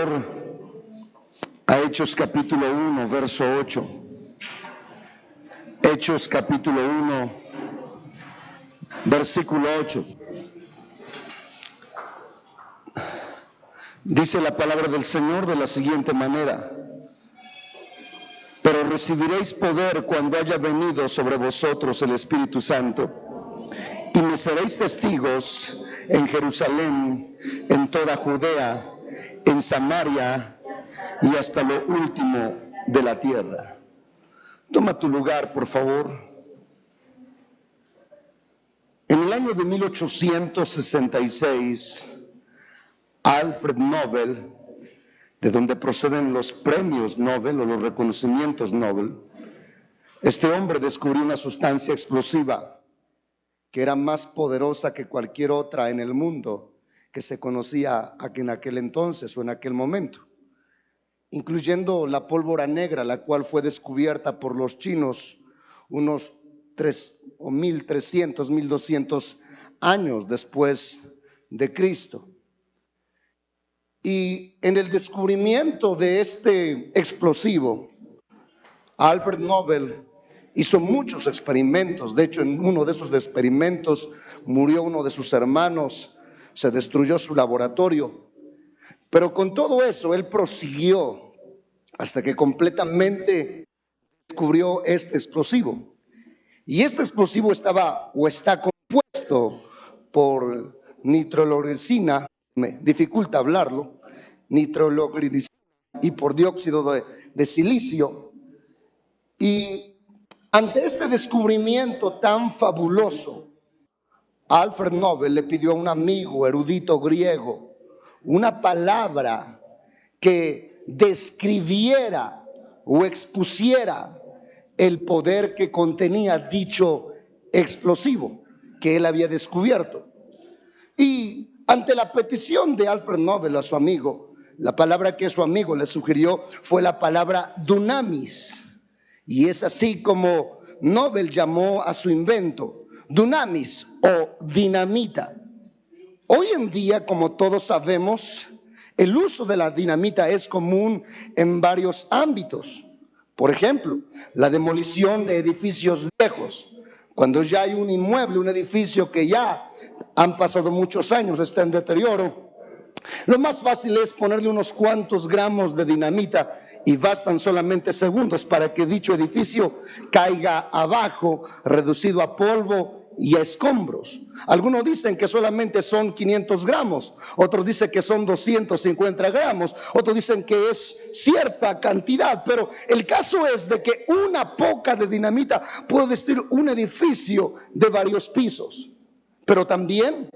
favor a Hechos capítulo 1, verso 8. Hechos capítulo 1, versículo 8. Dice la palabra del Señor de la siguiente manera: pero recibiréis poder cuando haya venido sobre vosotros el Espíritu Santo, y me seréis testigos en Jerusalén, en toda Judea, en Samaria y hasta lo último de la tierra. Toma tu lugar, por favor. En el año de 1866, Alfred Nobel, de donde proceden los premios Nobel o los reconocimientos Nobel, este hombre descubrió una sustancia explosiva que era más poderosa que cualquier otra en el mundo que se conocía en aquel entonces o en aquel momento, incluyendo la pólvora negra, la cual fue descubierta por los chinos unos 1,200 años después de Cristo. Y en el descubrimiento de este explosivo, Alfred Nobel hizo muchos experimentos. De hecho, en uno de esos experimentos murió uno de sus hermanos, se destruyó su laboratorio. Pero con todo eso, él prosiguió hasta que completamente descubrió este explosivo. Y este explosivo está compuesto por nitroglicina, me dificulta hablarlo, nitroglicina, y por dióxido de silicio. Y ante este descubrimiento tan fabuloso, Alfred Nobel le pidió a un amigo erudito griego una palabra que describiera o expusiera el poder que contenía dicho explosivo que él había descubierto. Y ante la petición de Alfred Nobel a su amigo, la palabra que su amigo le sugirió fue la palabra dunamis. Y es así como Nobel llamó a su invento dunamis o dinamita. Hoy en día, como todos sabemos, el uso de la dinamita es común en varios ámbitos. Por ejemplo, la demolición de edificios viejos. Cuando ya hay un inmueble, un edificio que ya han pasado muchos años, está en deterioro, lo más fácil es ponerle unos cuantos gramos de dinamita y bastan solamente segundos para que dicho edificio caiga abajo, reducido a polvo y a escombros. Algunos dicen que solamente son 500 gramos, otros dicen que son 250 gramos, otros dicen que es cierta cantidad, pero el caso es de que una poca de dinamita puede destruir un edificio de varios pisos. Pero también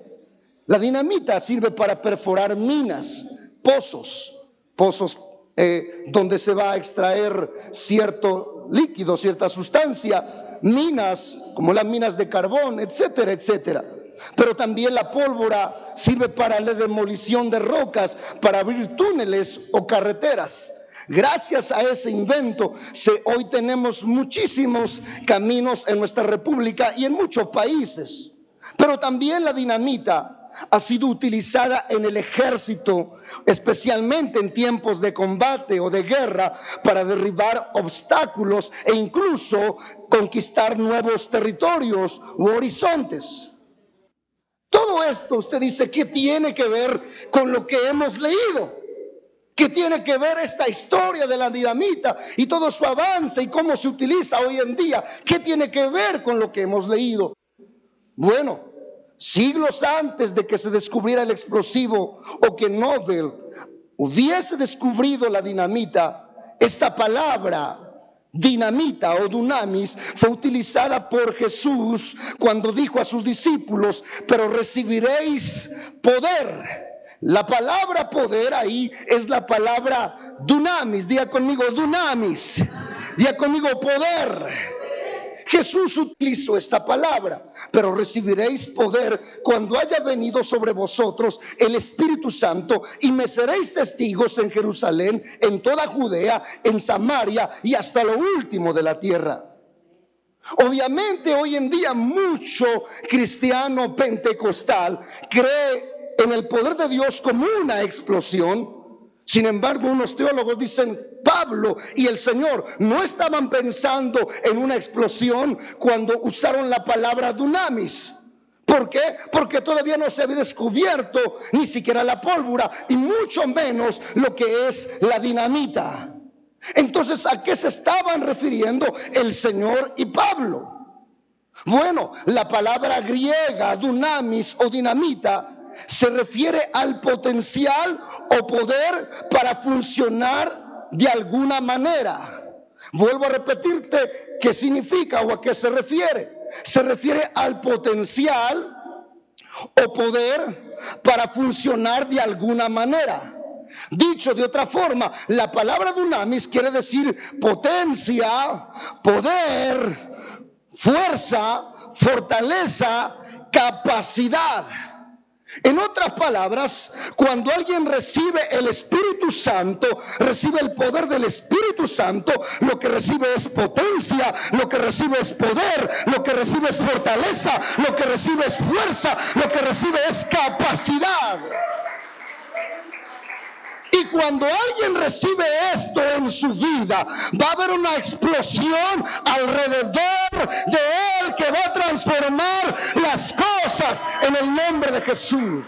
la dinamita sirve para perforar minas, pozos donde se va a extraer cierto líquido, cierta sustancia, minas como las minas de carbón, etcétera, etcétera. Pero también la pólvora sirve para la demolición de rocas, para abrir túneles o carreteras. Gracias a ese invento, hoy tenemos muchísimos caminos en nuestra república y en muchos países. Pero también la dinamita ha sido utilizada en el ejército, especialmente en tiempos de combate o de guerra, para derribar obstáculos e incluso conquistar nuevos territorios u horizontes. Todo esto, usted dice, ¿qué tiene que ver con lo que hemos leído? ¿Qué tiene que ver esta historia de la dinamita y todo su avance y cómo se utiliza hoy en día? ¿Qué tiene que ver con lo que hemos leído? Bueno, siglos antes de que se descubriera el explosivo o que Nobel hubiese descubrido la dinamita, esta palabra dinamita o dunamis fue utilizada por Jesús cuando dijo a sus discípulos: pero recibiréis poder. La palabra poder ahí es la palabra dunamis. Diga conmigo dunamis. Diga conmigo poder. Jesús utilizó esta palabra: pero recibiréis poder cuando haya venido sobre vosotros el Espíritu Santo, y me seréis testigos en Jerusalén, en toda Judea, en Samaria y hasta lo último de la tierra. Obviamente hoy en día mucho cristiano pentecostal cree en el poder de Dios como una explosión, Sin embargo, unos teólogos dicen, Pablo y el Señor no estaban pensando en una explosión cuando usaron la palabra dunamis. ¿Por qué? Porque todavía no se había descubierto ni siquiera la pólvora y mucho menos lo que es la dinamita. Entonces, ¿a qué se estaban refiriendo el Señor y Pablo? Bueno, la palabra griega dunamis o dinamita se refiere al potencial o poder para funcionar de alguna manera. Vuelvo a repetirte qué significa o a qué se refiere. Se refiere al potencial o poder para funcionar de alguna manera. Dicho de otra forma, la palabra dunamis quiere decir potencia, poder, fuerza, fortaleza, capacidad. En otras palabras, cuando alguien recibe el Espíritu Santo, recibe el poder del Espíritu Santo, lo que recibe es potencia, lo que recibe es poder, lo que recibe es fortaleza, lo que recibe es fuerza, lo que recibe es capacidad. Y cuando alguien recibe esto en su vida, va a haber una explosión alrededor de él que va a transformar las cosas en el nombre de Jesús.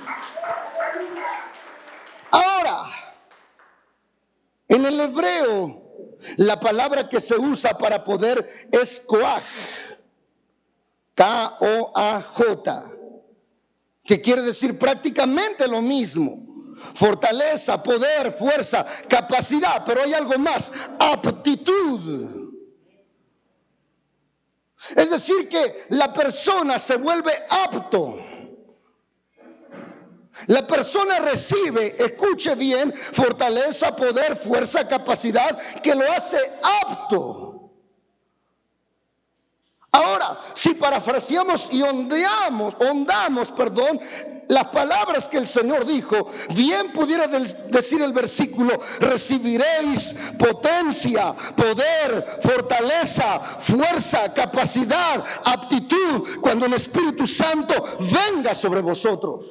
Ahora, en el hebreo, la palabra que se usa para poder es koaj, K-O-A-J, que quiere decir prácticamente lo mismo. Fortaleza, poder, fuerza, capacidad, pero hay algo más, aptitud. Es decir, que la persona se vuelve apto. La persona recibe, escuche bien, fortaleza, poder, fuerza, capacidad, que lo hace apto. Ahora, si parafraseamos y hondamos, las palabras que el Señor dijo, bien pudiera decir el versículo, recibiréis potencia, poder, fortaleza, fuerza, capacidad, aptitud, cuando el Espíritu Santo venga sobre vosotros.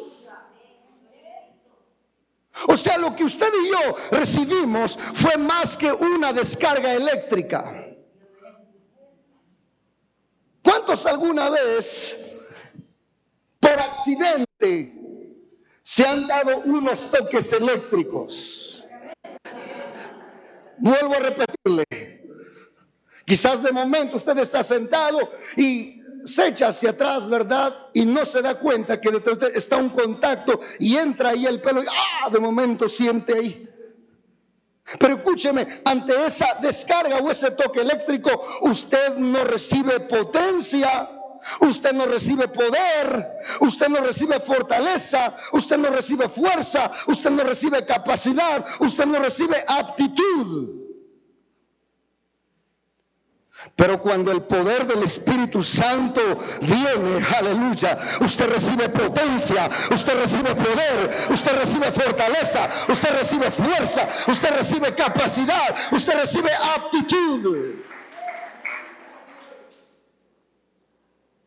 O sea, lo que usted y yo recibimos fue más que una descarga eléctrica. ¿Cuántos alguna vez, por accidente, se han dado unos toques eléctricos? Vuelvo a repetirle. Quizás de momento usted está sentado y se echa hacia atrás, ¿verdad? Y no se da cuenta que detrás de usted está un contacto y entra ahí el pelo y de momento siente ahí. Pero escúcheme, ante esa descarga o ese toque eléctrico, usted no recibe potencia, usted no recibe poder, usted no recibe fortaleza, usted no recibe fuerza, usted no recibe capacidad, usted no recibe aptitud. Pero cuando el poder del Espíritu Santo viene, aleluya, usted recibe potencia, usted recibe poder, usted recibe fortaleza, usted recibe fuerza, usted recibe capacidad, usted recibe aptitud.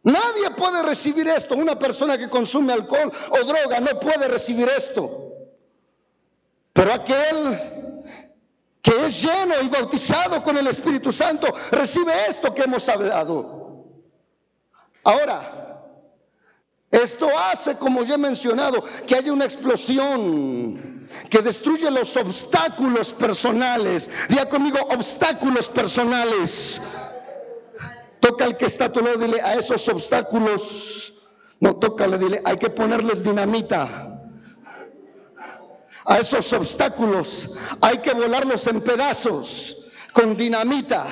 Nadie puede recibir esto. Una persona que consume alcohol o droga no puede recibir esto. Pero aquel que es lleno y bautizado con el Espíritu Santo recibe esto que hemos hablado. Ahora, esto hace, como ya he mencionado, que haya una explosión que destruye los obstáculos personales. Diga conmigo, obstáculos personales. Toca al que está a tu lado, dile, a esos obstáculos, no, tócale, dile, hay que ponerles dinamita. A esos obstáculos hay que volarlos en pedazos con dinamita.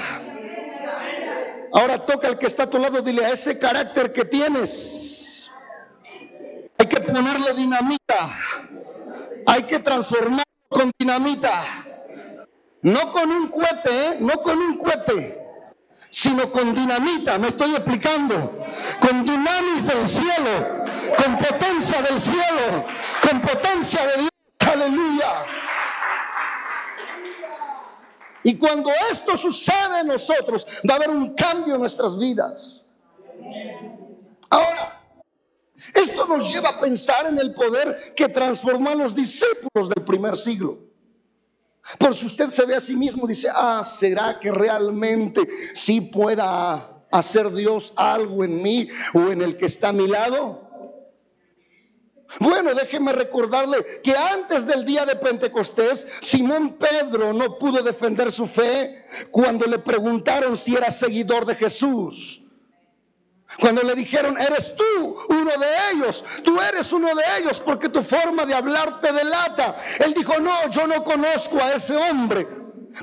Ahora toca al que está a tu lado, dile, a ese carácter que tienes hay que ponerle dinamita. Hay que transformarlo con dinamita. No con un cohete, no con un cohete, sino con dinamita. Me estoy explicando. Con dunamis del cielo, con potencia del cielo, con potencia de Dios. Aleluya. Y cuando esto sucede en nosotros, va a haber un cambio en nuestras vidas. Ahora, esto nos lleva a pensar en el poder que transformó a los discípulos del primer siglo. Por si usted se ve a sí mismo, dice, ¿será que realmente sí pueda hacer Dios algo en mí o en el que está a mi lado? Bueno, déjeme recordarle que antes del día de Pentecostés, Simón Pedro no pudo defender su fe cuando le preguntaron si era seguidor de Jesús. Cuando le dijeron, eres tú uno de ellos, tú eres uno de ellos porque tu forma de hablar te delata. Él dijo, no, yo no conozco a ese hombre.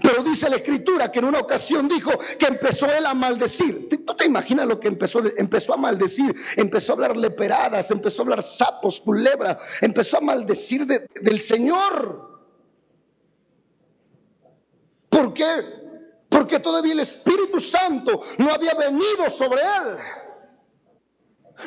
Pero dice la Escritura que en una ocasión dijo que empezó él a maldecir. ¿Tú te imaginas lo que empezó a maldecir? Empezó a hablar leperadas, empezó a hablar sapos, culebras, empezó a maldecir del Señor. ¿Por qué? Porque todavía el Espíritu Santo no había venido sobre él.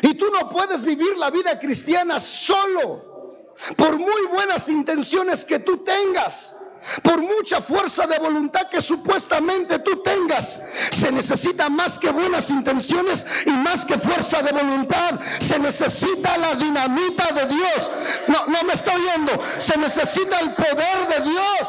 Y tú no puedes vivir la vida cristiana solo, por muy buenas intenciones que tú tengas, por mucha fuerza de voluntad que supuestamente tú tengas. Se necesita más que buenas intenciones y más que fuerza de voluntad. Se necesita la dinamita de Dios. No me está oyendo. Se necesita el poder de Dios.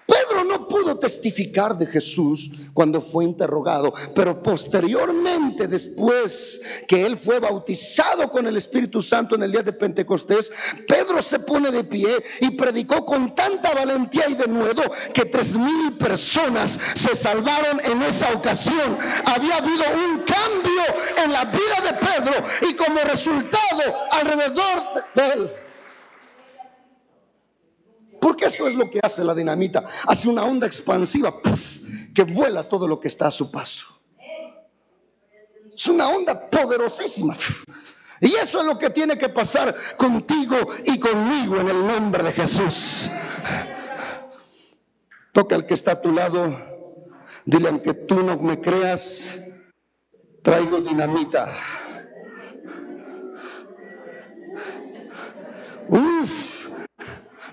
Pedro no pudo testificar de Jesús cuando fue interrogado, pero posteriormente, después que él fue bautizado con el Espíritu Santo en el día de Pentecostés, Pedro se pone de pie y predicó con tanta valentía y denuedo que 3,000 personas se salvaron en esa ocasión. Había habido un cambio en la vida de Pedro y como resultado alrededor de él. Porque eso es lo que hace la dinamita. Hace una onda expansiva, ¡puff!, que vuela todo lo que está a su paso. Es una onda poderosísima. Y eso es lo que tiene que pasar contigo y conmigo en el nombre de Jesús. Toca al que está a tu lado. Dile, aunque tú no me creas, traigo dinamita.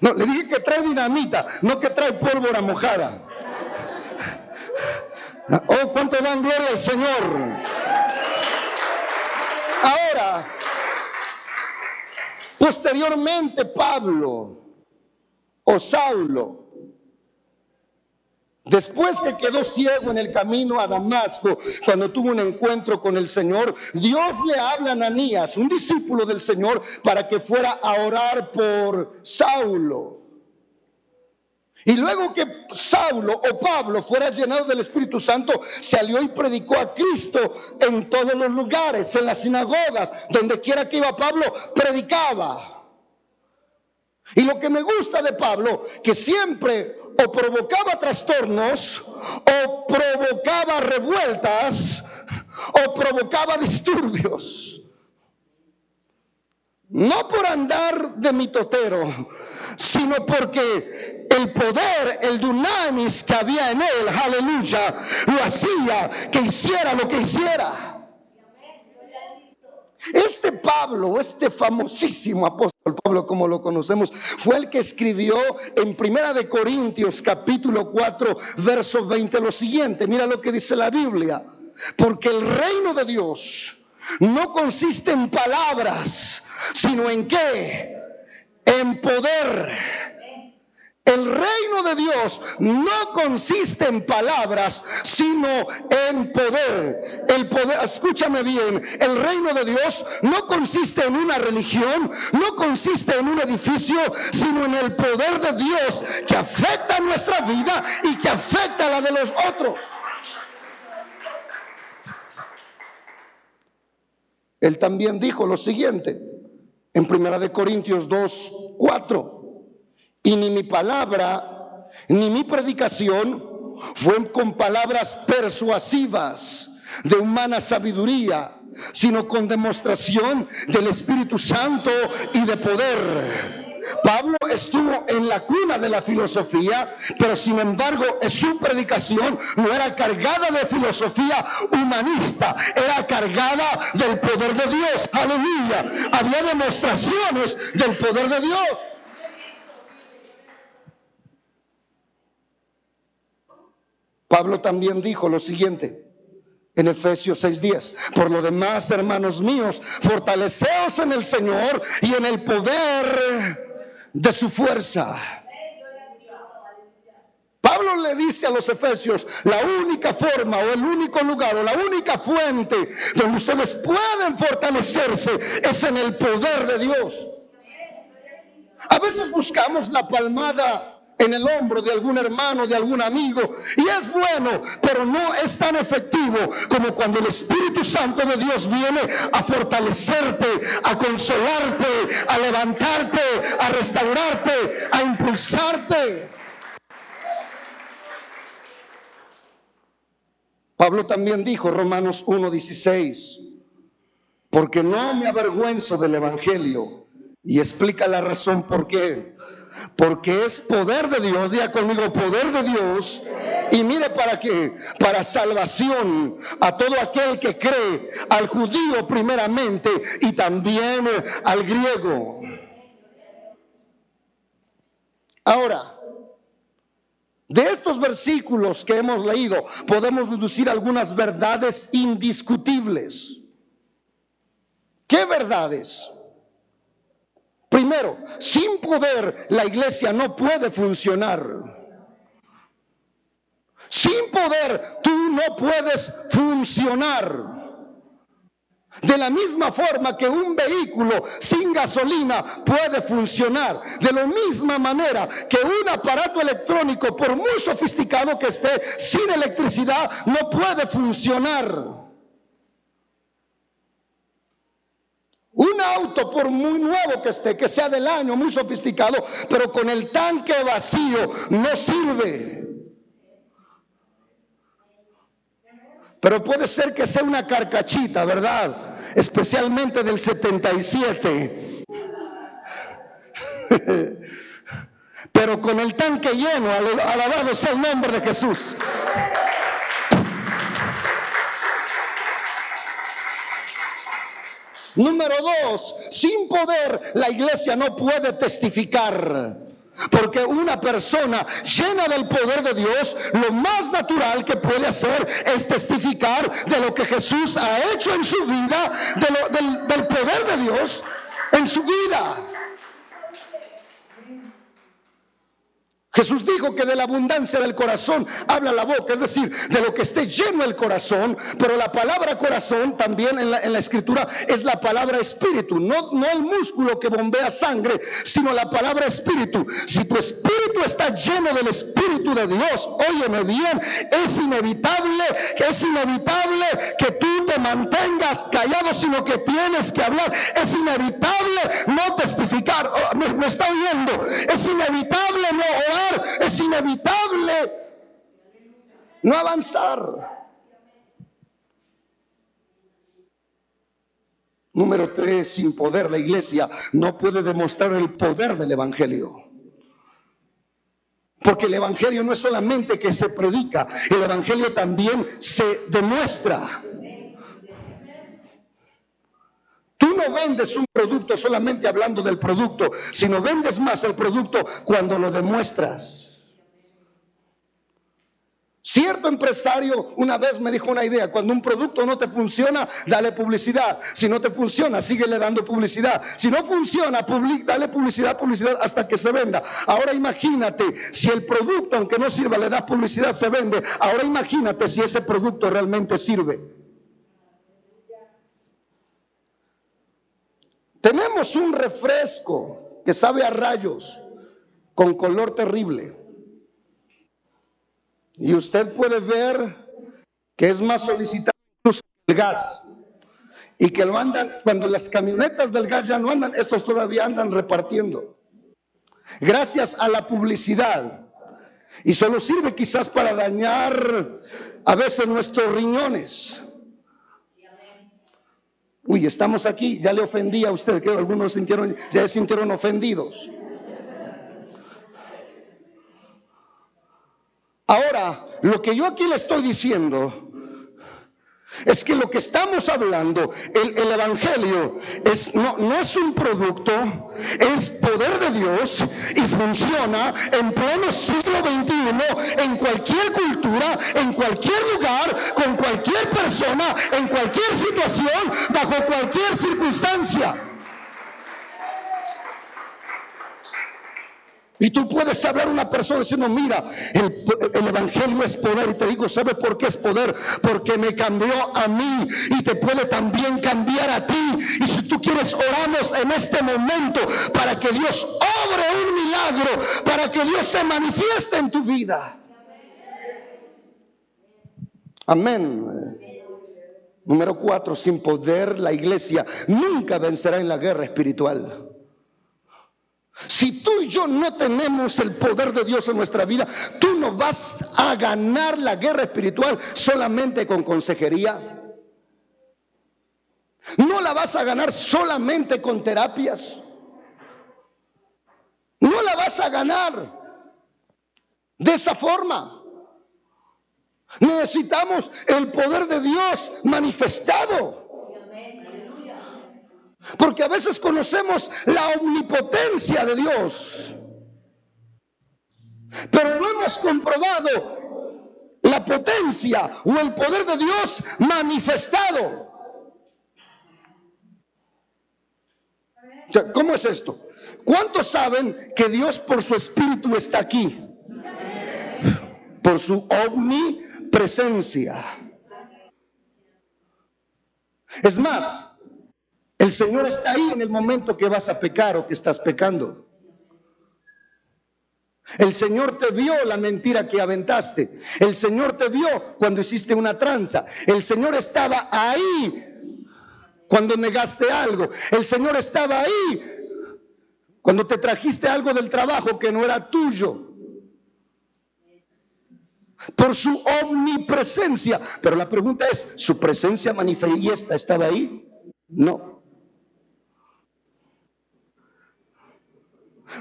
No, le dije que trae dinamita, no que trae pólvora mojada. Oh, cuánto dan gloria al Señor. Ahora, posteriormente Pablo o Saulo, después que quedó ciego en el camino a Damasco, cuando tuvo un encuentro con el Señor, Dios le habla a Ananías, un discípulo del Señor, para que fuera a orar por Saulo. Y luego que Saulo o Pablo fuera llenado del Espíritu Santo, salió y predicó a Cristo en todos los lugares, en las sinagogas, donde quiera que iba Pablo, predicaba. Y lo que me gusta de Pablo, que siempre o provocaba trastornos, o provocaba revueltas, o provocaba disturbios. No por andar de mitotero, sino porque el poder, el dunamis que había en él, aleluya, lo hacía que hiciera lo que hiciera. Este Pablo, este famosísimo apóstol Pablo, como lo conocemos, fue el que escribió en 1 Corintios capítulo 4 verso 20 lo siguiente. Mira lo que dice la Biblia: porque el reino de Dios no consiste en palabras, sino en ¿qué? En poder. El reino de Dios no consiste en palabras, sino en poder. El poder, escúchame bien, el reino de Dios no consiste en una religión, no consiste en un edificio, sino en el poder de Dios que afecta nuestra vida y que afecta la de los otros. Él también dijo lo siguiente en 1 Corintios 2:4. Y ni mi palabra, ni mi predicación fue con palabras persuasivas de humana sabiduría, sino con demostración del Espíritu Santo y de poder. Pablo estuvo en la cuna de la filosofía, pero sin embargo su predicación no era cargada de filosofía humanista, era cargada del poder de Dios. Aleluya. Había demostraciones del poder de Dios. Pablo también dijo lo siguiente en Efesios 6:10: por lo demás, hermanos míos, fortaleceos en el Señor y en el poder de su fuerza. Pablo le dice a los efesios, la única forma o el único lugar o la única fuente donde ustedes pueden fortalecerse es en el poder de Dios. A veces buscamos la palmada en el hombro de algún hermano, de algún amigo, y es bueno, pero no es tan efectivo como cuando el Espíritu Santo de Dios viene a fortalecerte, a consolarte, a levantarte, a restaurarte, a impulsarte. Pablo también dijo, Romanos 1:16, porque no me avergüenzo del Evangelio, y explica la razón por qué. Porque es poder de Dios, diga conmigo, poder de Dios. Y mire para qué, para salvación a todo aquel que cree, al judío primeramente y también al griego. Ahora, de estos versículos que hemos leído, podemos deducir algunas verdades indiscutibles. ¿Qué verdades? Primero, sin poder la iglesia no puede funcionar. Sin poder tú no puedes funcionar. De la misma forma que un vehículo sin gasolina puede funcionar, de la misma manera que un aparato electrónico, por muy sofisticado que esté, sin electricidad no puede funcionar. Un auto, por muy nuevo que esté, que sea del año, muy sofisticado, pero con el tanque vacío no sirve. Pero puede ser que sea una carcachita, ¿verdad? Especialmente del 77. Pero con el tanque lleno, alabado sea el nombre de Jesús. Número 2, sin poder la iglesia no puede testificar. Porque una persona llena del poder de Dios, lo más natural que puede hacer es testificar de lo que Jesús ha hecho en su vida, del poder de Dios en su vida. Jesús dijo que de la abundancia del corazón habla la boca, es decir, de lo que esté lleno el corazón, pero la palabra corazón también en la escritura es la palabra espíritu, no el músculo que bombea sangre, sino la palabra espíritu. Si tu espíritu está lleno del Espíritu de Dios, óyeme bien, es inevitable que tú te mantengas callado, sino que tienes que hablar. Es inevitable no testificar, me está oyendo, es inevitable no orar. Es inevitable no avanzar. Número 3, sin poder la iglesia no puede demostrar el poder del Evangelio. Porque el Evangelio no es solamente que se predica, el Evangelio también se demuestra. Tú no vendes un producto solamente hablando del producto, sino vendes más el producto cuando lo demuestras. Cierto empresario una vez me dijo una idea: cuando un producto no te funciona, dale publicidad. Si no te funciona, síguele dando publicidad. Si no funciona, dale publicidad hasta que se venda. Ahora imagínate, si el producto, aunque no sirva, le das publicidad, se vende. Ahora imagínate si ese producto realmente sirve. Tenemos un refresco que sabe a rayos, con color terrible. Y usted puede ver que es más solicitado incluso el gas. Y que lo andan, cuando las camionetas del gas ya no andan, estos todavía andan repartiendo. Gracias a la publicidad. Y solo sirve quizás para dañar a veces nuestros riñones. Uy, estamos aquí, ya le ofendí a usted, que algunos ya se sintieron ofendidos. Ahora, lo que yo aquí le estoy diciendo es que lo que estamos hablando, el Evangelio, no es un producto, es poder de Dios y funciona en pleno siglo XXI, en cualquier cultura, en cualquier lugar, con cualquier persona, en cualquier situación, bajo cualquier circunstancia. Y tú puedes hablar a una persona diciendo, mira, el evangelio es poder. Y te digo, ¿sabe por qué es poder? Porque me cambió a mí y te puede también cambiar a ti. Y si tú quieres, oramos en este momento para que Dios obre un milagro, para que Dios se manifieste en tu vida. Amén. Número 4, sin poder la iglesia nunca vencerá en la guerra espiritual. Si tú y yo no tenemos el poder de Dios en nuestra vida, tú no vas a ganar la guerra espiritual solamente con consejería. No la vas a ganar solamente con terapias. No la vas a ganar de esa forma. Necesitamos el poder de Dios manifestado. Porque a veces conocemos la omnipotencia de Dios, pero no hemos comprobado la potencia o el poder de Dios manifestado. ¿Cómo es esto? ¿Cuántos saben que Dios por su Espíritu está aquí? Por su omnipresencia. Es más, el Señor está ahí en el momento que vas a pecar o que estás pecando. El Señor te vio la mentira que aventaste. El Señor te vio cuando hiciste una tranza. El Señor estaba ahí cuando negaste algo. El Señor estaba ahí cuando te trajiste algo del trabajo que no era tuyo. Por su omnipresencia. Pero la pregunta es, ¿su presencia manifiesta estaba ahí? No.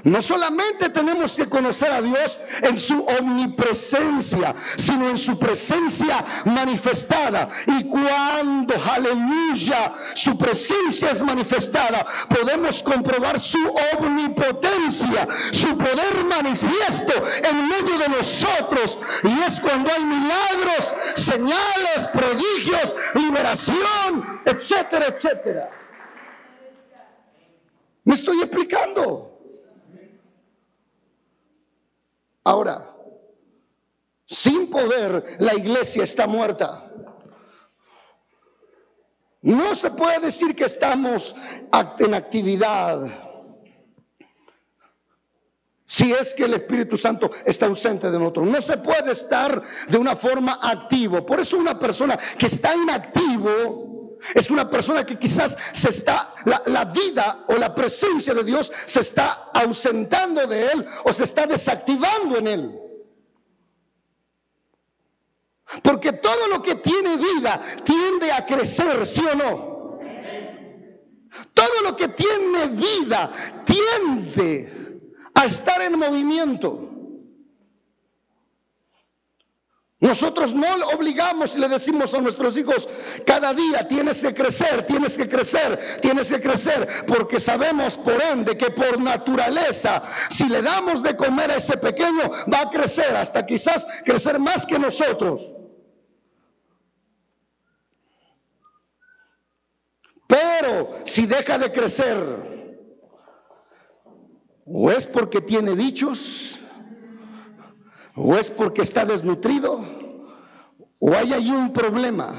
No solamente tenemos que conocer a Dios en su omnipresencia, sino en su presencia manifestada. Y cuando, aleluya, su presencia es manifestada, podemos comprobar su omnipotencia, su poder manifiesto en medio de nosotros. Y es cuando hay milagros, señales, prodigios, liberación, etcétera, etcétera. ¿Me estoy explicando? Ahora, sin poder, la iglesia está muerta. No se puede decir que estamos en actividad si es que el Espíritu Santo está ausente de nosotros. No se puede estar de una forma activo. Por eso una persona que está inactivo es una persona que quizás la vida o la presencia de Dios se está ausentando de él o se está desactivando en él. Porque todo lo que tiene vida tiende a crecer, ¿sí o no? Todo lo que tiene vida tiende a estar en movimiento. Nosotros no obligamos y le decimos a nuestros hijos, cada día tienes que crecer, tienes que crecer, tienes que crecer, porque sabemos por ende que por naturaleza, si le damos de comer a ese pequeño, va a crecer, hasta quizás crecer más que nosotros. Pero si deja de crecer, o es porque tiene bichos, o es porque está desnutrido, o hay allí un problema.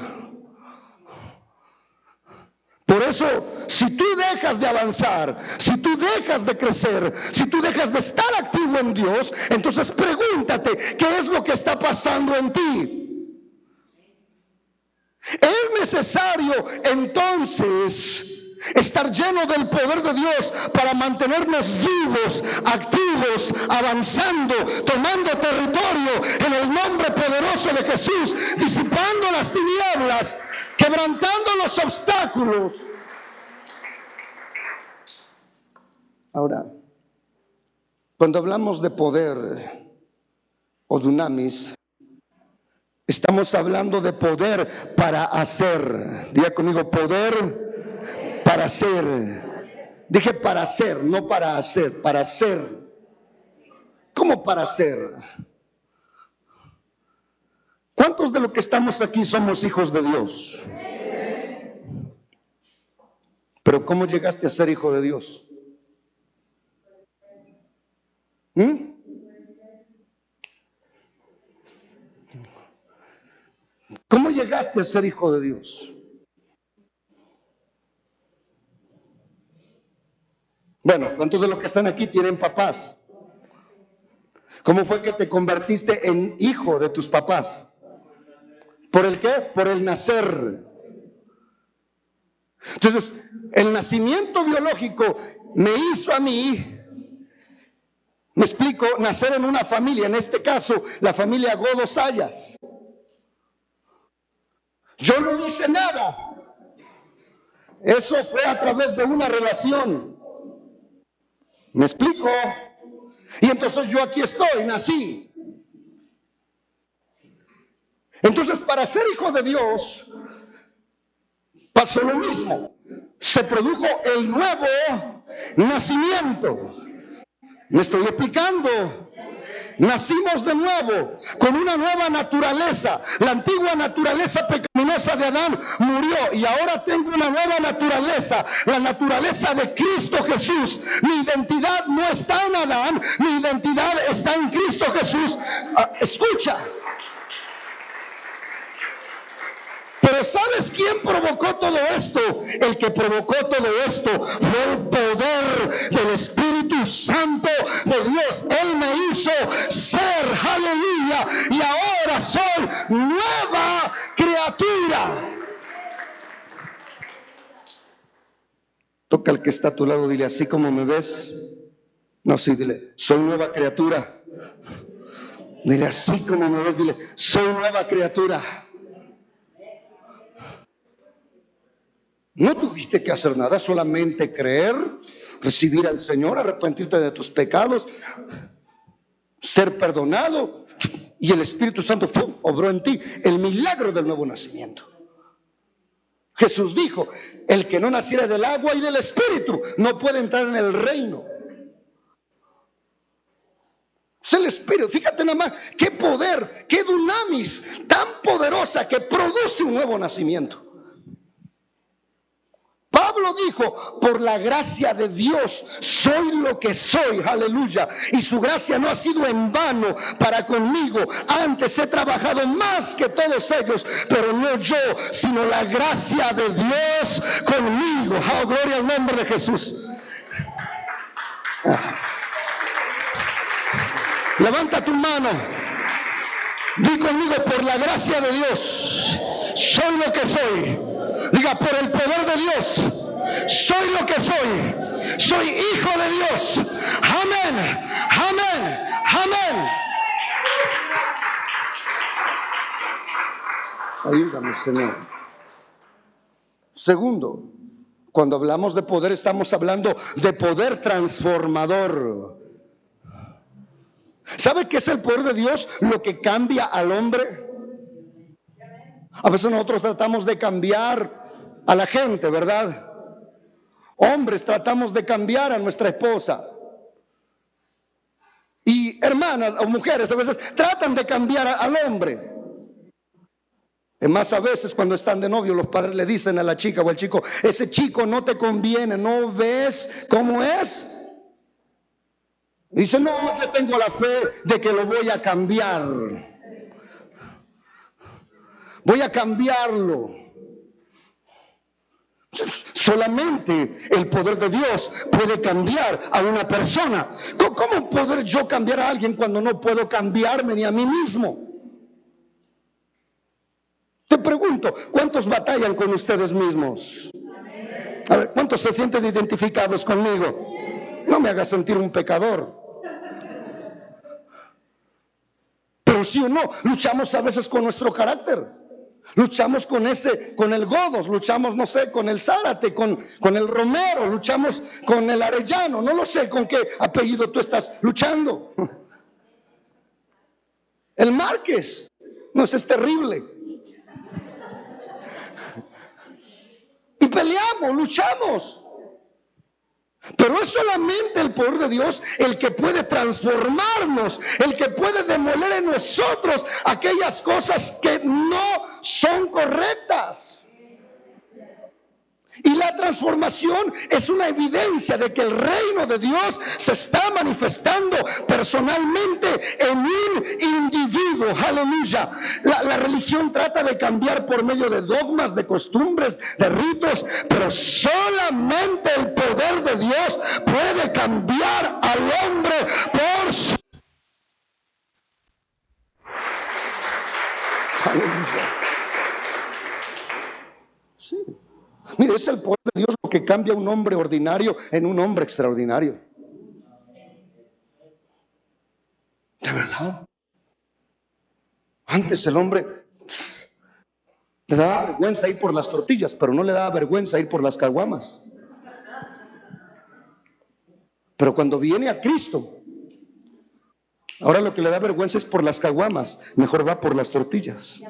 Por eso, si tú dejas de avanzar, si tú dejas de crecer, si tú dejas de estar activo en Dios, entonces pregúntate, ¿qué es lo que está pasando en ti? Es necesario entonces estar lleno del poder de Dios para mantenernos vivos, activos, avanzando, tomando territorio en el nombre poderoso de Jesús, disipando las tinieblas, quebrantando los obstáculos. Ahora, cuando hablamos de poder o dunamis, estamos hablando de poder para hacer. Diga conmigo, poder para hacer. Dije para hacer, no para hacer, para hacer. ¿Cómo para hacer? ¿Cuántos de los que estamos aquí somos hijos de Dios? Pero ¿cómo llegaste a ser hijo de Dios? ¿Cómo llegaste a ser hijo de Dios? Bueno, ¿cuántos de los que están aquí tienen papás? ¿Cómo fue que te convertiste en hijo de tus papás? ¿Por el qué? Por el nacer. Entonces, el nacimiento biológico me hizo a mí, me explico, nacer en una familia, en este caso, la familia Godo Sayas. Yo no hice nada. Eso fue a través de una relación. ¿Me explico? Y entonces yo aquí estoy, nací. Entonces, para ser hijo de Dios, pasó lo mismo. Se produjo el nuevo nacimiento. ¿Me estoy explicando? Nacimos de nuevo, con una nueva naturaleza. La antigua naturaleza pecaminosa de Adán murió y ahora tengo una nueva naturaleza, la naturaleza de Cristo Jesús. Mi identidad no está en Adán, mi identidad está en Cristo Jesús. Escucha. Pero ¿sabes quién provocó todo esto? El que provocó todo esto fue el poder del Espíritu Santo de Dios. Él me hizo ser, aleluya, y ahora soy nueva criatura. Toca al que está a tu lado, dile, así como me ves. No, sí, dile, soy nueva criatura. Dile, así como me ves, dile, soy nueva criatura. No tuviste que hacer nada, solamente creer, recibir al Señor, arrepentirte de tus pecados, ser perdonado, y el Espíritu Santo obró en ti el milagro del nuevo nacimiento. Jesús dijo, el que no naciera del agua y del Espíritu no puede entrar en el reino. Es el Espíritu, fíjate nada más, qué poder, qué dunamis tan poderosa que produce un nuevo nacimiento. Pablo dijo, por la gracia de Dios soy lo que soy, aleluya, y su gracia no ha sido en vano para conmigo, antes he trabajado más que todos ellos, pero no yo, sino la gracia de Dios conmigo. Oh, gloria al nombre de Jesús. Levanta tu mano, di conmigo, por la gracia de Dios soy lo que soy. Diga, por el poder de Dios soy lo que soy hijo de Dios. Amén, amén, amén. Ayúdame, Señor. Segundo, cuando hablamos de poder, estamos hablando de poder transformador. ¿Sabe qué es el poder de Dios? Lo que cambia al hombre. A veces nosotros tratamos de cambiar a la gente, ¿verdad? Hombres tratamos de cambiar a nuestra esposa. Y hermanas o mujeres a veces tratan de cambiar al hombre. Es más, a veces cuando están de novio, los padres le dicen a la chica o al chico, ese chico no te conviene, ¿no ves cómo es? Dice, no, yo tengo la fe de que lo voy a cambiar. Voy a cambiarlo. Solamente el poder de Dios puede cambiar a una persona. ¿Cómo poder yo cambiar a alguien cuando no puedo cambiarme ni a mí mismo? Te pregunto, ¿cuántos batallan con ustedes mismos? A ver, ¿cuántos se sienten identificados conmigo? No me hagas sentir un pecador. Pero sí o no, luchamos a veces con nuestro carácter. Luchamos con el Godos, luchamos, no sé, con el Zárate, con el Romero, luchamos con el Arellano, no lo sé con qué apellido tú estás luchando. El Márquez, no, ese es terrible. Y peleamos, luchamos. Pero es solamente el poder de Dios el que puede transformarnos, el que puede demoler en nosotros aquellas cosas que no son correctas. Y la transformación es una evidencia de que el reino de Dios se está manifestando personalmente en un individuo. Aleluya. La religión trata de cambiar por medio de dogmas, de costumbres, de ritos, pero solamente el poder de Dios puede cambiar al hombre por su... Aleluya. Sí. Mire, es el poder de Dios lo que cambia a un hombre ordinario en un hombre extraordinario. De verdad. Antes el hombre le daba vergüenza ir por las tortillas, pero no le daba vergüenza ir por las caguamas. Pero cuando viene a Cristo, ahora lo que le da vergüenza es por las caguamas, mejor va por las tortillas.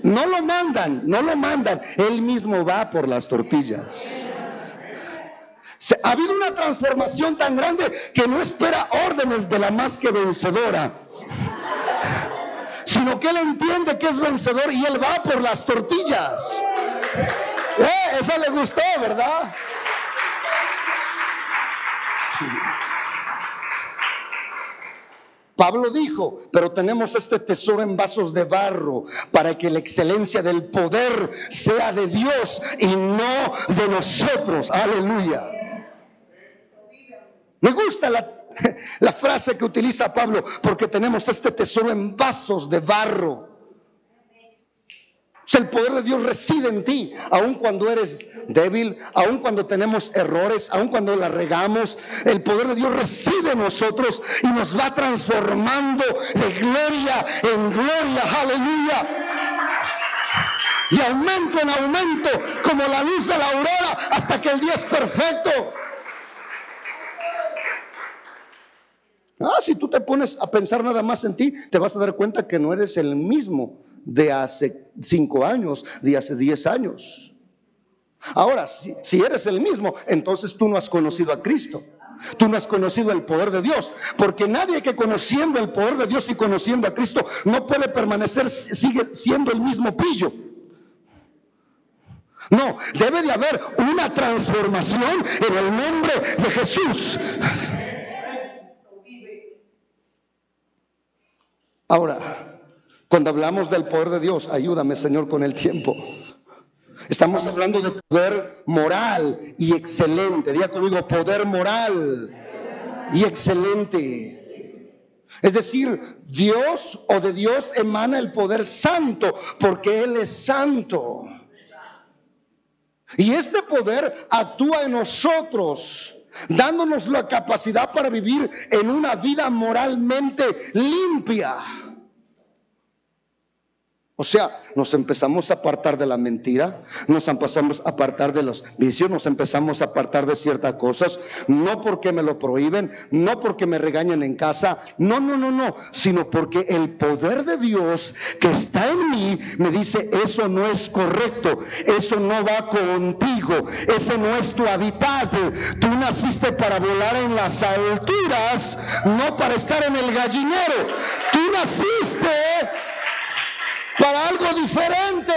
No lo mandan, él mismo va por las tortillas. Ha habido una transformación tan grande que no espera órdenes de la más que vencedora, sino que él entiende que es vencedor y él va por las tortillas. Esa le gustó, ¿verdad? Pablo dijo, pero tenemos este tesoro en vasos de barro para que la excelencia del poder sea de Dios y no de nosotros. Aleluya. Me gusta la frase que utiliza Pablo, porque tenemos este tesoro en vasos de barro. O sea, el poder de Dios reside en ti, aun cuando eres débil, aun cuando tenemos errores, aun cuando la regamos. El poder de Dios reside en nosotros y nos va transformando de gloria en gloria. Aleluya. De aumento en aumento, como la luz de la aurora, hasta que el día es perfecto. Si tú te pones a pensar nada más en ti, te vas a dar cuenta que no eres el mismo de hace 5 años, de hace 10 años. Ahora, si eres el mismo, entonces tú no has conocido a Cristo. Tú no has conocido el poder de Dios, porque nadie que conociendo el poder de Dios y conociendo a Cristo no puede permanecer, sigue siendo el mismo pillo. No, debe de haber una transformación en el nombre de Jesús. Ahora, cuando hablamos del poder de Dios, ayúdame, Señor, con el tiempo. Estamos hablando de poder moral y excelente. Diga conmigo, poder moral y excelente. Es decir, Dios o de Dios emana el poder santo, porque Él es santo. Y este poder actúa en nosotros, dándonos la capacidad para vivir en una vida moralmente limpia. O sea, nos empezamos a apartar de la mentira, nos empezamos a apartar de los vicios, nos empezamos a apartar de ciertas cosas, no porque me lo prohíben, no porque me regañan en casa, no, sino porque el poder de Dios que está en mí me dice, eso no es correcto, eso no va contigo, ese no es tu hábitat. Tú naciste para volar en las alturas, no para estar en el gallinero. Tú naciste para algo diferente.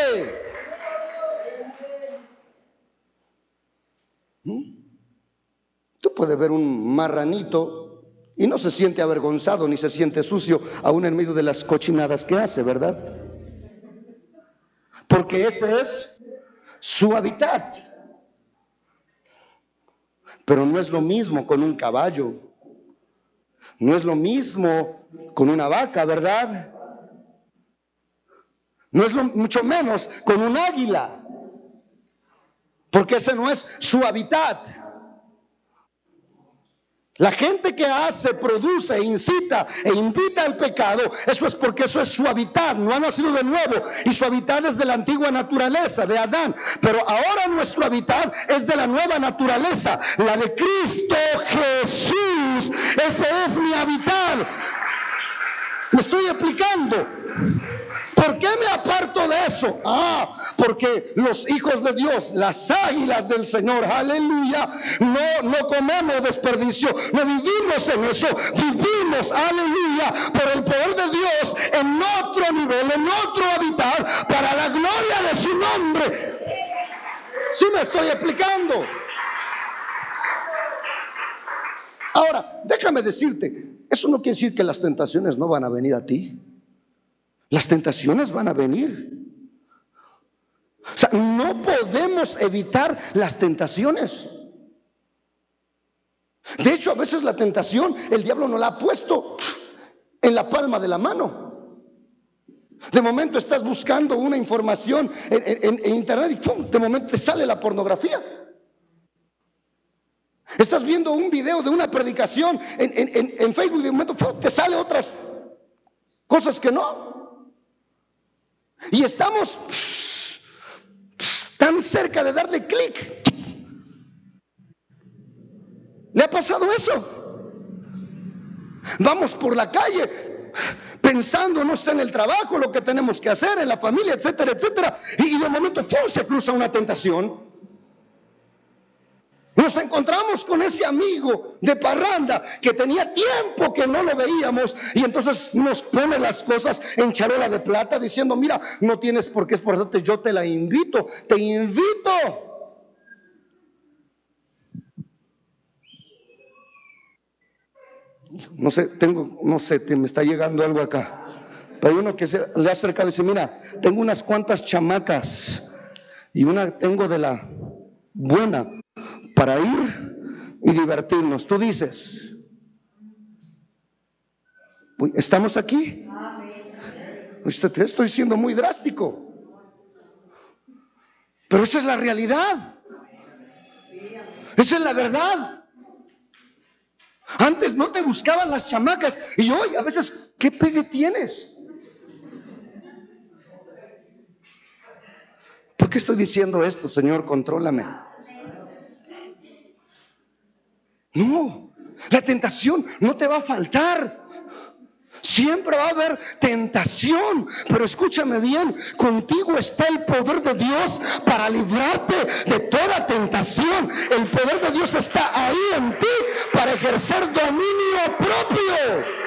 Tú puedes ver un marranito y no se siente avergonzado ni se siente sucio, aún en medio de las cochinadas que hace, ¿verdad? Porque ese es su hábitat. Pero no es lo mismo con un caballo, no es lo mismo con una vaca, ¿verdad? No es mucho menos con un águila, porque ese no es su hábitat. La gente que hace, produce, incita e invita al pecado, eso es porque eso es su hábitat, no ha nacido de nuevo, y su hábitat es de la antigua naturaleza, de Adán. Pero ahora nuestro hábitat es de la nueva naturaleza, la de Cristo Jesús. Ese es mi hábitat. ¿Me estoy explicando? ¿Por qué me aparto de eso? Porque los hijos de Dios, las águilas del Señor, aleluya, no comemos desperdicio, no vivimos en eso, vivimos, aleluya, por el poder de Dios en otro nivel, en otro hábitat, para la gloria de su nombre. ¿Sí me estoy explicando? Ahora, déjame decirte, eso no quiere decir que las tentaciones no van a venir a ti. Las tentaciones van a venir. O sea, no podemos evitar las tentaciones. De hecho, a veces la tentación, el diablo nos la ha puesto en la palma de la mano. De momento estás buscando una información en internet y ¡pum!, de momento te sale la pornografía. Estás viendo un video de una predicación en Facebook y de momento ¡pum!, te sale otras cosas que no. Y estamos tan cerca de darle clic. ¿Le ha pasado eso? Vamos por la calle pensando, no sé, en el trabajo, lo que tenemos que hacer, en la familia, etcétera, etcétera. Y de momento ¡pum!, se cruza una tentación. Nos encontramos con ese amigo de parranda que tenía tiempo que no lo veíamos y entonces nos pone las cosas en charola de plata diciendo, mira, no tienes por qué esforzarte, yo te invito. No sé, me está llegando algo acá. Pero hay uno que se le acerca y dice, mira, tengo unas cuantas chamacas y una tengo de la buena para ir y divertirnos. Tú dices, ¿estamos aquí? Estoy siendo muy drástico, pero esa es la realidad. Esa es la verdad. Antes no te buscaban las chamacas y hoy a veces, ¿qué pegue tienes? ¿Por qué estoy diciendo esto, Señor? Contrólame. No, la tentación no te va a faltar. Siempre va a haber tentación, pero escúchame bien, contigo está el poder de Dios para librarte de toda tentación. El poder de Dios está ahí en ti para ejercer dominio propio.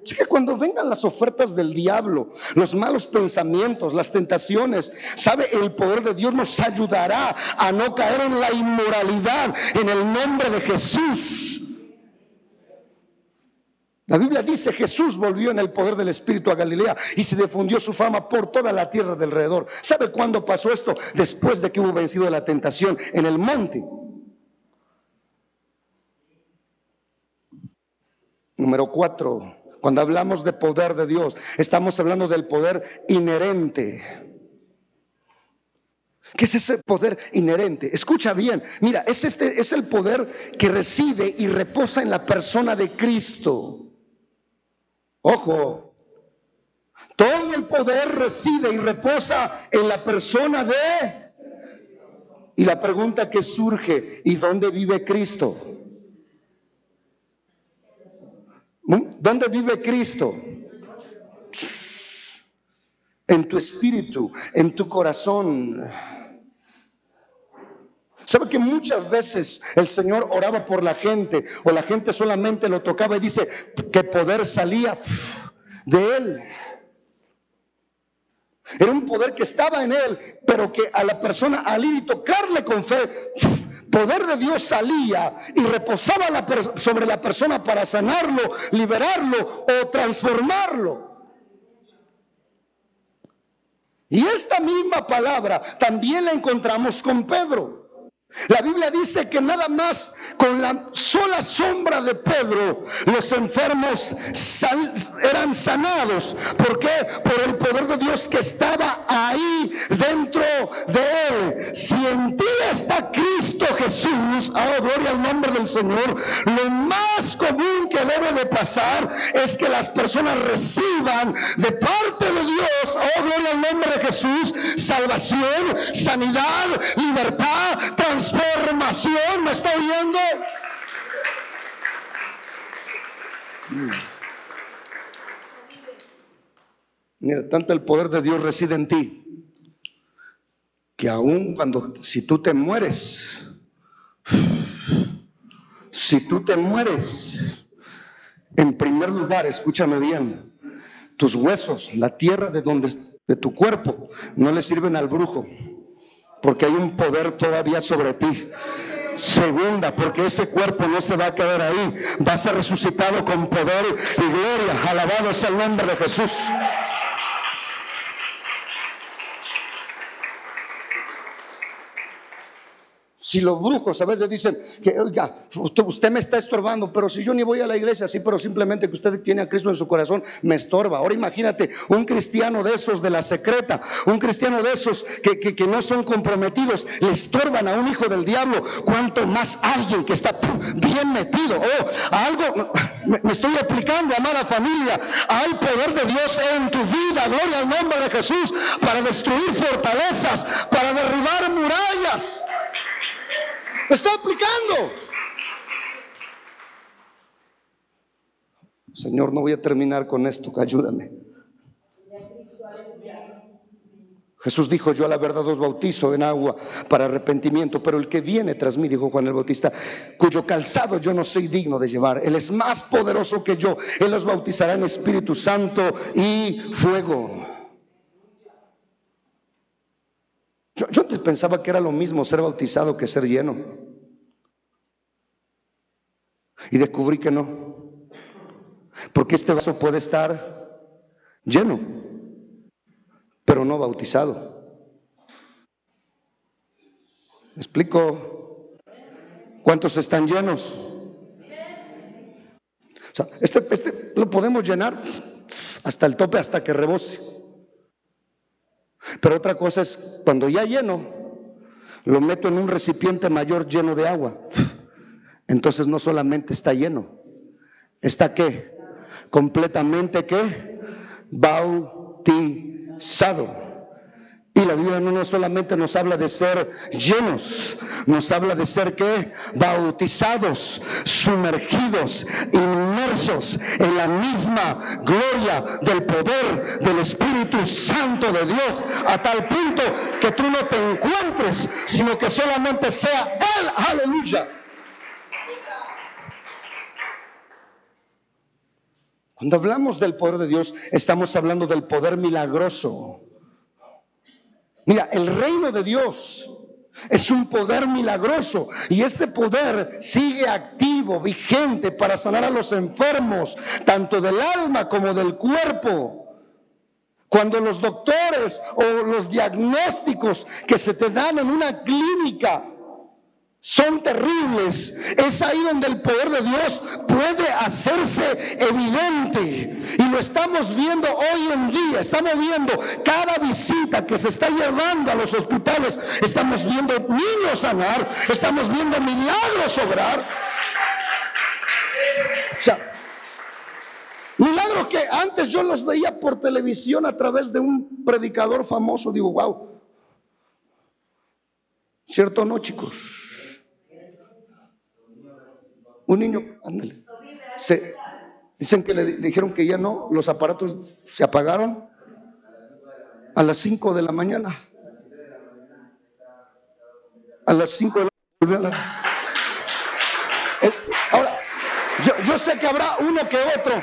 Así que cuando vengan las ofertas del diablo, los malos pensamientos, las tentaciones, ¿sabe? El poder de Dios nos ayudará a no caer en la inmoralidad en el nombre de Jesús. La Biblia dice, Jesús volvió en el poder del Espíritu a Galilea y se difundió su fama por toda la tierra de alrededor. ¿Sabe cuándo pasó esto? Después de que hubo vencido la tentación en el monte. Número 4. Cuando hablamos de poder de Dios, estamos hablando del poder inherente. ¿Qué es ese poder inherente? Escucha bien, mira, es el poder que reside y reposa en la persona de Cristo. Ojo, todo el poder reside y reposa en la persona de... Y la pregunta que surge, ¿y dónde vive Cristo? ¿Dónde vive Cristo? En tu espíritu, en tu corazón. ¿Sabe que muchas veces el Señor oraba por la gente o la gente solamente lo tocaba y dice que poder salía de Él? Era un poder que estaba en Él, pero que a la persona, al ir y tocarle con fe, poder de Dios salía y reposaba sobre la persona para sanarlo, liberarlo o transformarlo. Y esta misma palabra también la encontramos con Pedro. La Biblia dice que nada más con la sola sombra de Pedro los enfermos eran sanados. ¿Por qué? Por el poder de Dios que estaba ahí dentro de él. Si en ti está Cristo Jesús, gloria al nombre del Señor, lo más común que debe de pasar es que las personas reciban de parte de Dios, gloria al nombre de Jesús, salvación, sanidad, libertad, transformación. ¿Me está oyendo? Mira, tanto el poder de Dios reside en ti que aún si tú te mueres, en primer lugar, escúchame bien, tus huesos, la tierra de tu cuerpo, no le sirven al brujo, porque hay un poder todavía sobre ti. Segunda, porque ese cuerpo no se va a quedar ahí, va a ser resucitado con poder y gloria. Alabado sea el nombre de Jesús. Si los brujos a veces dicen que, oiga, usted me está estorbando, pero si yo ni voy a la iglesia, sí, pero simplemente que usted tiene a Cristo en su corazón, me estorba. Ahora imagínate, un cristiano de esos de la secreta, un cristiano de esos que no son comprometidos, le estorban a un hijo del diablo, cuanto más alguien que está bien metido. Algo, me estoy explicando, amada familia, hay poder de Dios en tu vida, gloria al nombre de Jesús, para destruir fortalezas, para derribar murallas. Me estoy explicando. Señor, no voy a terminar con esto, ayúdame. Jesús dijo: yo a la verdad os bautizo en agua para arrepentimiento, pero el que viene tras mí, dijo Juan el Bautista, cuyo calzado yo no soy digno de llevar, él es más poderoso que yo, él os bautizará en Espíritu Santo y fuego. Yo antes pensaba que era lo mismo ser bautizado que ser lleno, y descubrí que no, porque este vaso puede estar lleno, pero no bautizado. ¿Me explico? ¿Cuántos están llenos? O sea, este lo podemos llenar hasta el tope, hasta que rebose. Pero otra cosa es cuando ya lleno, lo meto en un recipiente mayor lleno de agua. Entonces no solamente está lleno, está ¿qué? Completamente ¿qué? Bautizado. Y la Biblia no solamente nos habla de ser llenos, nos habla de ser ¿qué? Bautizados, sumergidos, inmersos en la misma gloria del poder del Espíritu Santo de Dios, a tal punto que tú no te encuentres, sino que solamente sea Él. Aleluya. Cuando hablamos del poder de Dios, estamos hablando del poder milagroso. Mira, el reino de Dios es un poder milagroso, y este poder sigue activo, vigente, para sanar a los enfermos, tanto del alma como del cuerpo. Cuando los doctores o los diagnósticos que se te dan en una clínica son terribles, es ahí donde el poder de Dios puede hacerse evidente, y lo estamos viendo hoy en día. Estamos viendo cada visita que se está llevando a los hospitales, estamos viendo niños sanar, estamos viendo milagros obrar. O sea, milagros que antes yo los veía por televisión a través de un predicador famoso. Digo, wow, ¿cierto o no, chicos? Un niño, ándale, dicen que le dijeron que ya no, los aparatos se apagaron a las 5 de la mañana. A las 5 de la mañana. Ahora, yo sé que habrá uno que otro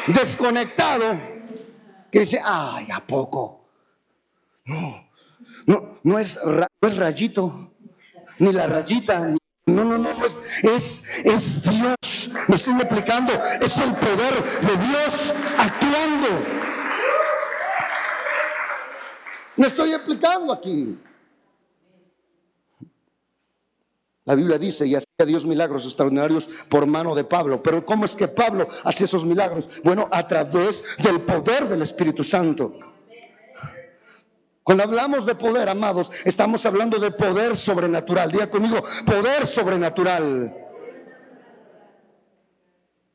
desconectado que dice: ay, ¿a poco? No es Rayito, ni la rayita, no, es Dios. Me estoy explicando, es el poder de Dios actuando. Me estoy explicando aquí. La Biblia dice: y hacía Dios milagros extraordinarios por mano de Pablo. Pero ¿cómo es que Pablo hacía esos milagros? Bueno, a través del poder del Espíritu Santo. Cuando hablamos de poder, amados, estamos hablando de poder sobrenatural. Diga conmigo: poder sobrenatural.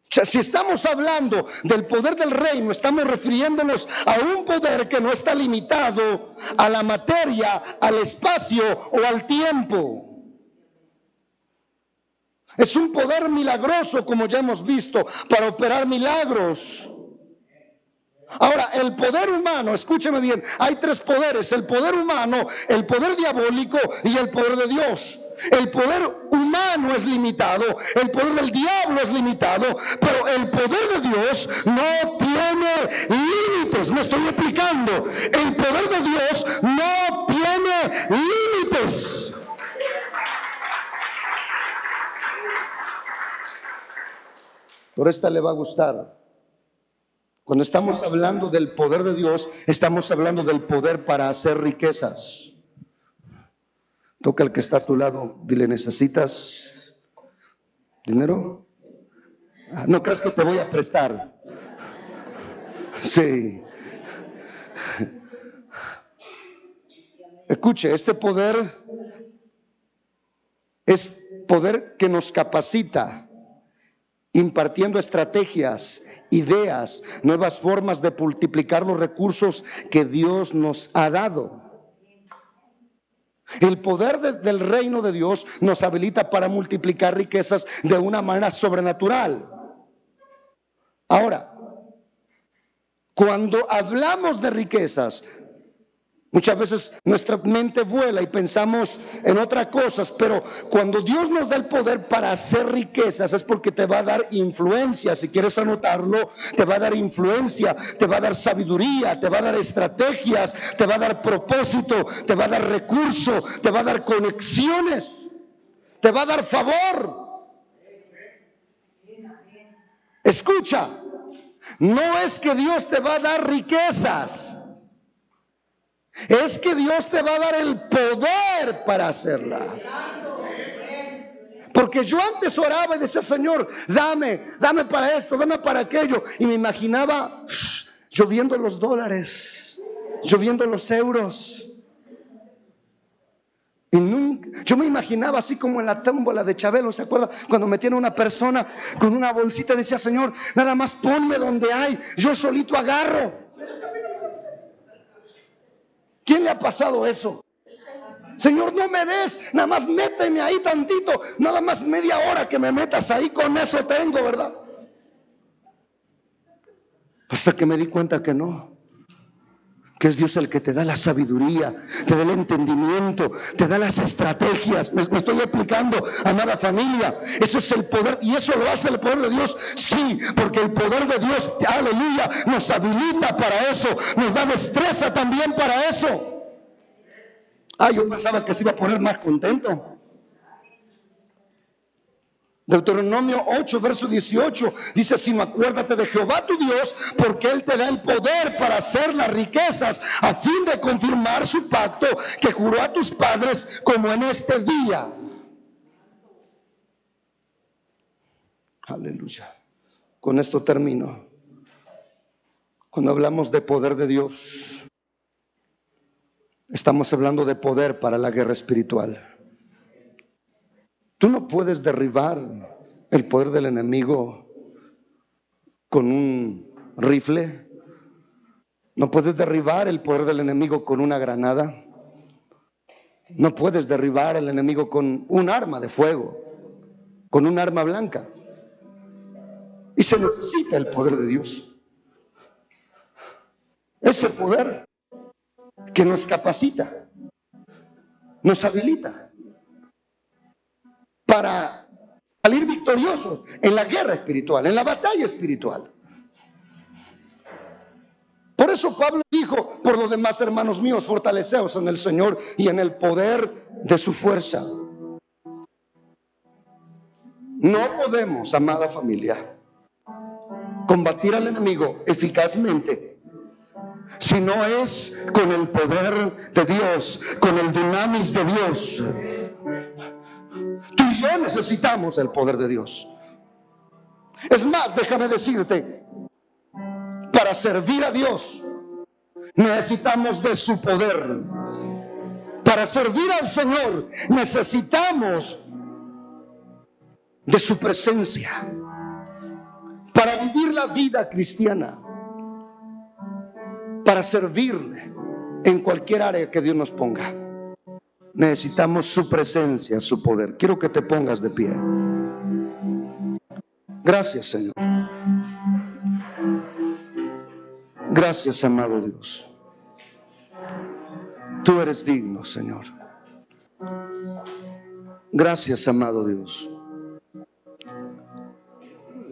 O sea, si estamos hablando del poder del reino, estamos refiriéndonos a un poder que no está limitado a la materia, al espacio o al tiempo. Es un poder milagroso, como ya hemos visto, para operar milagros. Ahora, el poder humano, escúcheme bien, hay tres poderes: el poder humano, el poder diabólico y el poder de Dios. El poder humano es limitado, el poder del diablo es limitado, pero el poder de Dios no tiene límites. Me estoy explicando. El poder de Dios no tiene límites. Por esta le va a gustar. Cuando estamos hablando del poder de Dios, estamos hablando del poder para hacer riquezas. Toca al que está a tu lado, dile, ¿necesitas dinero? No creas que te voy a prestar. Sí. Escuche, este poder es poder que nos capacita, impartiendo estrategias, ideas, nuevas formas de multiplicar los recursos que Dios nos ha dado. El poder del reino de Dios nos habilita para multiplicar riquezas de una manera sobrenatural. Ahora, cuando hablamos de riquezas, muchas veces nuestra mente vuela y pensamos en otras cosas, pero cuando Dios nos da el poder para hacer riquezas es porque te va a dar influencia. Si quieres anotarlo, te va a dar influencia, te va a dar sabiduría, te va a dar estrategias, te va a dar propósito, te va a dar recurso, te va a dar conexiones, te va a dar favor. Escucha, no es que Dios te va a dar riquezas. Es que Dios te va a dar el poder para hacerla. Porque yo antes oraba y decía, Señor, dame para esto, dame para aquello. Y me imaginaba lloviendo los dólares, lloviendo los euros. Y nunca, yo me imaginaba así como en la tómbola de Chabelo, ¿se acuerda? Cuando metían a una persona con una bolsita, decía, Señor, nada más ponme donde hay, yo solito agarro. ¿Quién le ha pasado eso? Señor, no me des, nada más méteme ahí tantito, nada más media hora que me metas ahí, con eso tengo, ¿verdad? Hasta que me di cuenta que no, que es Dios el que te da la sabiduría, te da el entendimiento, te da las estrategias. Me estoy explicando, amada familia. Eso es el poder, y eso lo hace el poder de Dios, sí, porque el poder de Dios, aleluya, nos habilita para eso, nos da destreza también para eso. Yo pensaba que se iba a poner más contento. Deuteronomio 8, verso 18, dice, sino acuérdate de Jehová tu Dios, porque Él te da el poder para hacer las riquezas, a fin de confirmar su pacto que juró a tus padres, como en este día. Aleluya. Con esto termino. Cuando hablamos de poder de Dios, estamos hablando de poder para la guerra espiritual. Tú no puedes derribar el poder del enemigo con un rifle. No puedes derribar el poder del enemigo con una granada. No puedes derribar el enemigo con un arma de fuego, con un arma blanca. Y se necesita el poder de Dios. Ese poder que nos capacita, nos habilita para salir victoriosos en la guerra espiritual, en la batalla espiritual. Por eso Pablo dijo, por lo demás, hermanos míos, fortaleceos en el Señor y en el poder de su fuerza. No podemos, amada familia, combatir al enemigo eficazmente si no es con el poder de Dios, con el dunamis de Dios. Tú y yo necesitamos el poder de Dios. Es más, déjame decirte, para servir a Dios necesitamos de su poder. Para servir al Señor necesitamos de su presencia. Para vivir la vida cristiana, para servirle en cualquier área que Dios nos ponga, necesitamos su presencia, su poder. Quiero que te pongas de pie. Gracias, Señor. Gracias, amado Dios. Tú eres digno, Señor. Gracias, amado Dios.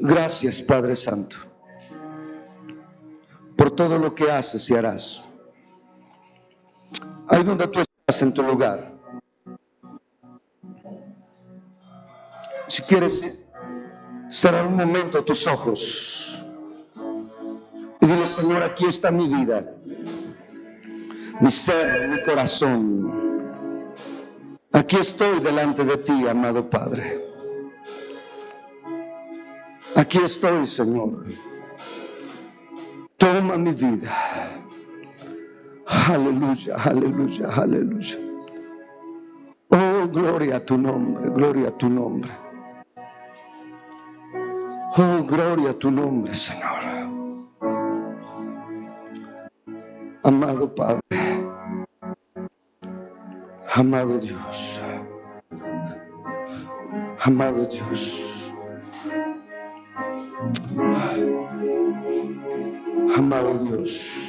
Gracias, Padre Santo, por todo lo que haces y harás. Ahí donde tú estás en tu lugar, si quieres cerrar un momento tus ojos y dile: Señor, aquí está mi vida, mi ser, mi corazón. Aquí estoy delante de ti, amado Padre. Aquí estoy, Señor. Toma mi vida. Aleluya, aleluya, aleluya. Oh, gloria a tu nombre, gloria a tu nombre. Oh, gloria a tu nombre, Señor. Amado Padre, amado Dios, amado Dios, amado Dios.